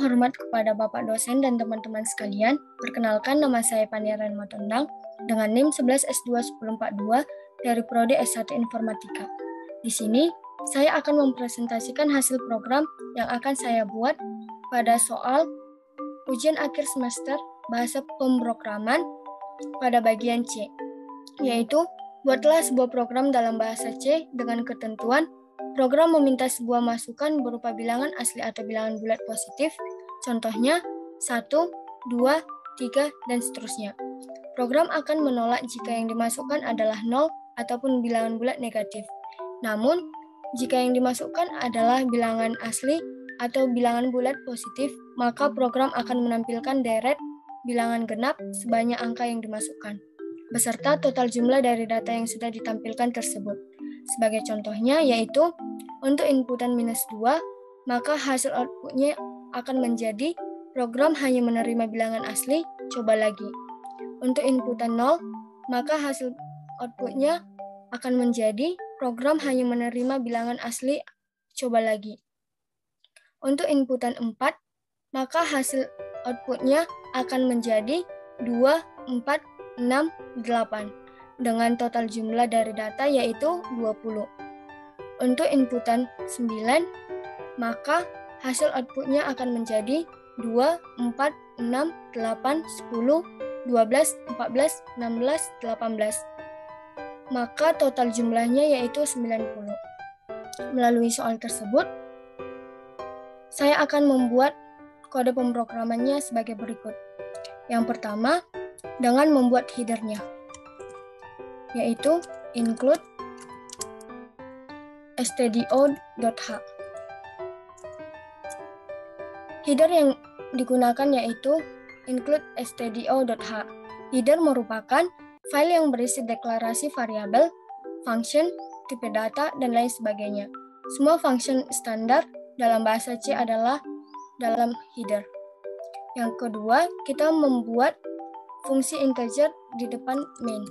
hormat kepada Bapak dosen dan teman-teman sekalian, perkenalkan nama saya Pangeran Matondang dengan NIM 11S21042 dari Prodi S1 Informatika. Di sini, saya akan mempresentasikan hasil program yang akan saya buat pada soal ujian akhir semester bahasa pemrograman pada bagian C, yaitu buatlah sebuah program dalam bahasa C dengan ketentuan program meminta sebuah masukan berupa bilangan asli atau bilangan bulat positif, contohnya 1, 2, 3, dan seterusnya. Program akan menolak jika yang dimasukkan adalah 0 ataupun bilangan bulat negatif. Namun, jika yang dimasukkan adalah bilangan asli atau bilangan bulat positif, maka program akan menampilkan deret bilangan genap sebanyak angka yang dimasukkan, beserta total jumlah dari data yang sudah ditampilkan tersebut. Sebagai contohnya yaitu, untuk inputan -2, maka hasil outputnya akan menjadi program hanya menerima bilangan asli, coba lagi. Untuk inputan 0, maka hasil outputnya akan menjadi program hanya menerima bilangan asli, coba lagi. Untuk inputan 4, maka hasil outputnya akan menjadi 2, 4, 6, 8 dengan total jumlah dari data yaitu 20. Untuk inputan 9, maka hasil outputnya akan menjadi 2, 4, 6, 8, 10, 12, 14, 16, 18. Maka total jumlahnya yaitu 90. Melalui soal tersebut, saya akan membuat kode pemrogramannya sebagai berikut. Yang pertama, dengan membuat header-nya, yaitu include stdio.h. Header yang digunakan yaitu include stdio.h. Header merupakan file yang berisi deklarasi variabel, function, tipe data, dan lain sebagainya. Semua function standar dalam bahasa C adalah dalam header. Yang kedua, kita membuat fungsi integer di depan main.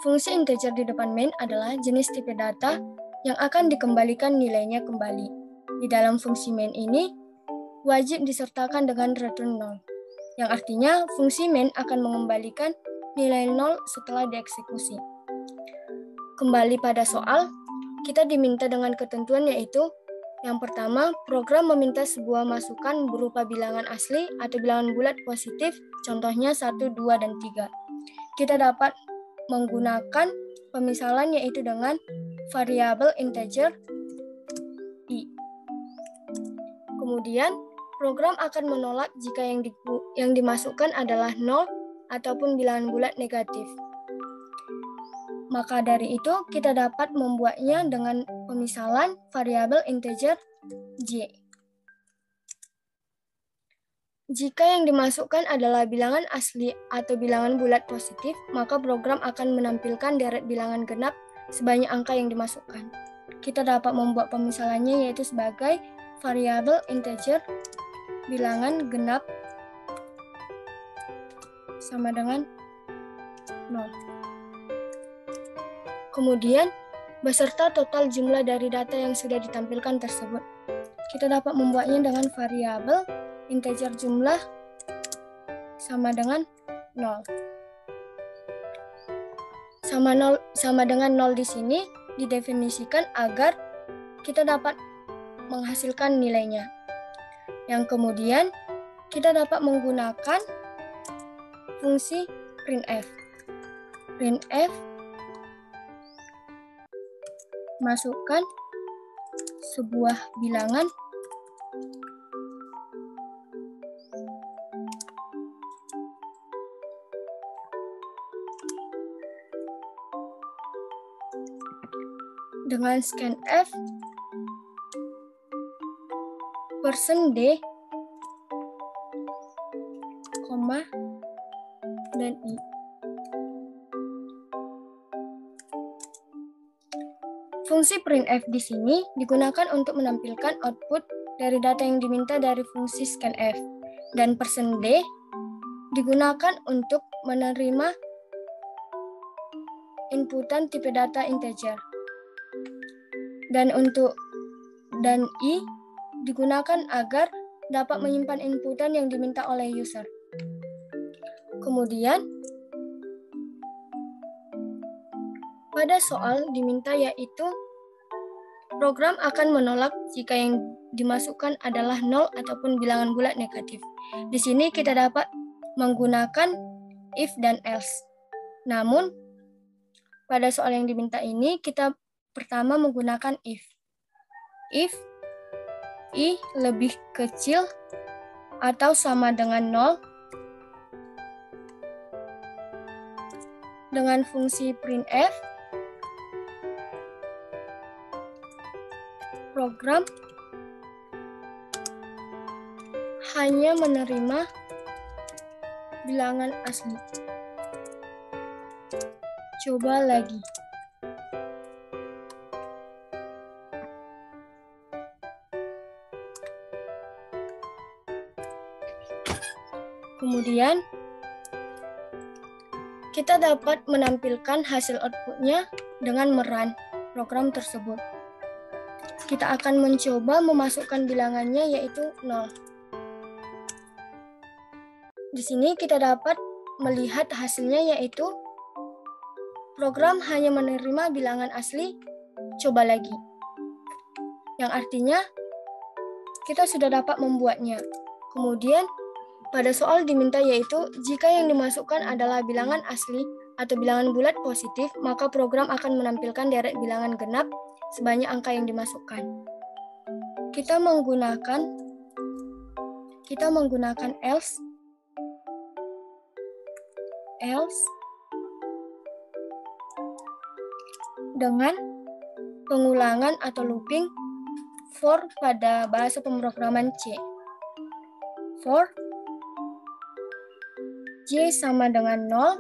Fungsi integer di depan main adalah jenis tipe data yang akan dikembalikan nilainya kembali. Di dalam fungsi main ini, wajib disertakan dengan return 0, yang artinya fungsi main akan mengembalikan nilai 0 setelah dieksekusi. Kembali pada soal, kita diminta dengan ketentuan yaitu, yang pertama, program meminta sebuah masukan berupa bilangan asli atau bilangan bulat positif, contohnya 1, 2, dan 3. Kita dapat menggunakan pemisalan yaitu dengan variabel integer i. Kemudian, program akan menolak jika yang dimasukkan adalah 0 ataupun bilangan bulat negatif. Maka dari itu, kita dapat membuatnya dengan pemisalan variabel integer j. Jika yang dimasukkan adalah bilangan asli atau bilangan bulat positif, maka program akan menampilkan deret bilangan genap sebanyak angka yang dimasukkan. Kita dapat membuat pemisalannya yaitu sebagai variabel integer bilangan genap sama dengan 0. Kemudian, beserta total jumlah dari data yang sudah ditampilkan tersebut. Kita dapat membuatnya dengan variabel integer jumlah sama dengan 0. Sama dengan 0 di sini didefinisikan agar kita dapat menghasilkan nilainya. Yang kemudian kita dapat menggunakan fungsi printf. Printf masukkan sebuah bilangan dengan scanf %d, dan i. Fungsi printf di sini digunakan untuk menampilkan output dari data yang diminta dari fungsi scanf, dan %d digunakan untuk menerima inputan tipe data integer. Dan I digunakan agar dapat menyimpan inputan yang diminta oleh user. Kemudian, pada soal diminta yaitu program akan menolak jika yang dimasukkan adalah 0 ataupun bilangan bulat negatif. Di sini kita dapat menggunakan if dan else. Namun, pada soal yang diminta ini kita pertama menggunakan if. If I lebih kecil atau sama dengan 0 dengan fungsi printf, program hanya menerima bilangan asli. Coba lagi. Kemudian, kita dapat menampilkan hasil outputnya dengan merun program tersebut. Kita akan mencoba memasukkan bilangannya yaitu 0. Di sini kita dapat melihat hasilnya yaitu program hanya menerima bilangan asli, coba lagi. Yang artinya kita sudah dapat membuatnya. Kemudian pada soal diminta yaitu jika yang dimasukkan adalah bilangan asli atau bilangan bulat positif, maka program akan menampilkan deret bilangan genap sebanyak angka yang dimasukkan. Kita menggunakan else dengan pengulangan atau looping for pada bahasa pemrograman C. For J sama dengan 0,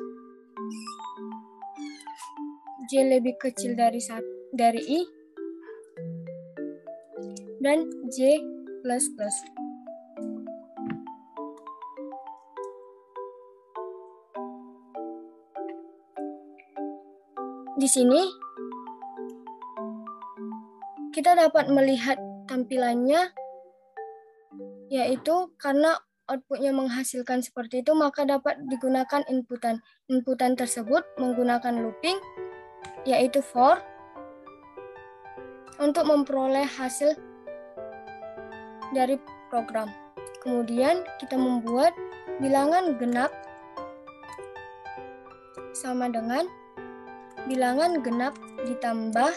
J lebih kecil dari I, dan J++. Di sini kita dapat melihat tampilannya, yaitu karena outputnya menghasilkan seperti itu, maka dapat digunakan inputan tersebut menggunakan looping, yaitu for, untuk memperoleh hasil dari program. Kemudian kita membuat bilangan genap sama dengan bilangan genap ditambah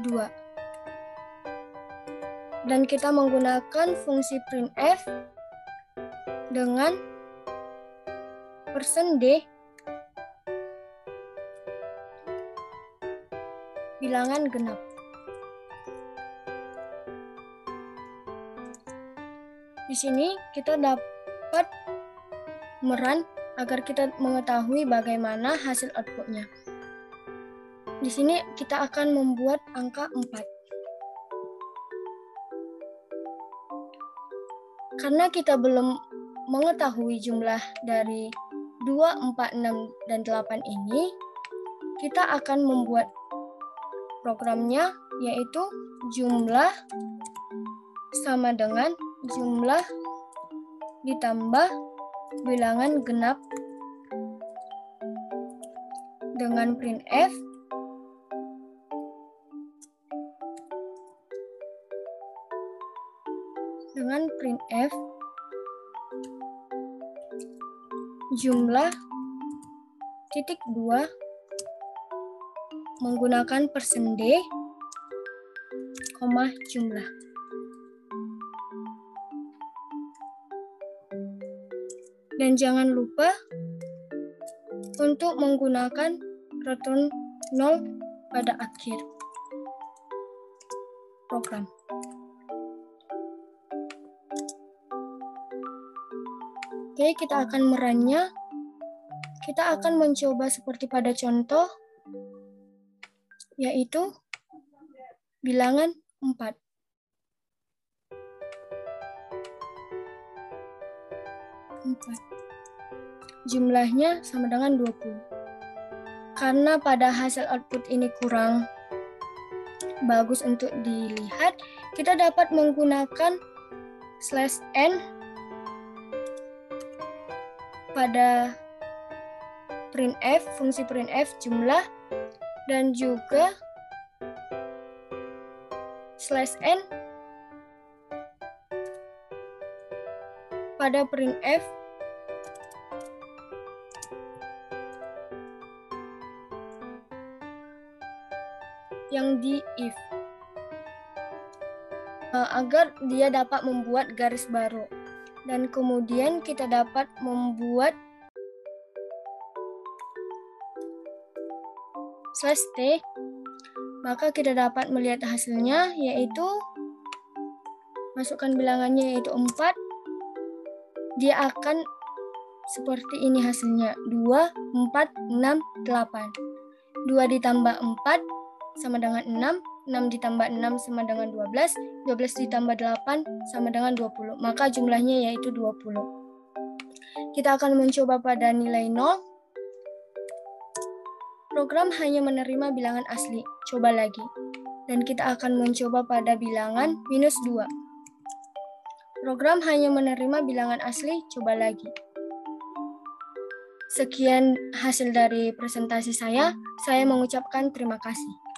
2. Dan kita menggunakan fungsi printf dengan %d bilangan genap. Di sini kita dapat merun agar kita mengetahui bagaimana hasil outputnya. Di sini kita akan membuat angka 4. Karena kita belum mengetahui jumlah dari 2, 4, 6, dan 8 ini, kita akan membuat programnya yaitu jumlah sama dengan jumlah ditambah bilangan genap dengan printf jumlah titik 2 menggunakan %d, jumlah. Dan jangan lupa untuk menggunakan return 0 pada akhir program. Oke, kita akan merunnya. Kita akan mencoba seperti pada contoh, yaitu bilangan 4. Jumlahnya sama dengan 20. Karena pada hasil output ini kurang bagus untuk dilihat, kita dapat menggunakan /n pada printf, fungsi printf jumlah, dan juga /n pada printf yang di if, agar dia dapat membuat garis baru. Dan kemudian kita dapat membuat /t, maka kita dapat melihat hasilnya, yaitu masukkan bilangannya yaitu 4, dia akan seperti ini hasilnya, 2, 4, 6, 8. 2 ditambah 4 sama dengan 6, 6 ditambah 6 sama dengan 12, 12 ditambah 8 sama dengan 20, maka jumlahnya yaitu 20. Kita akan mencoba pada nilai 0. Program hanya menerima bilangan asli, coba lagi. Dan kita akan mencoba pada bilangan -2. Program hanya menerima bilangan asli, coba lagi. Sekian hasil dari presentasi saya mengucapkan terima kasih.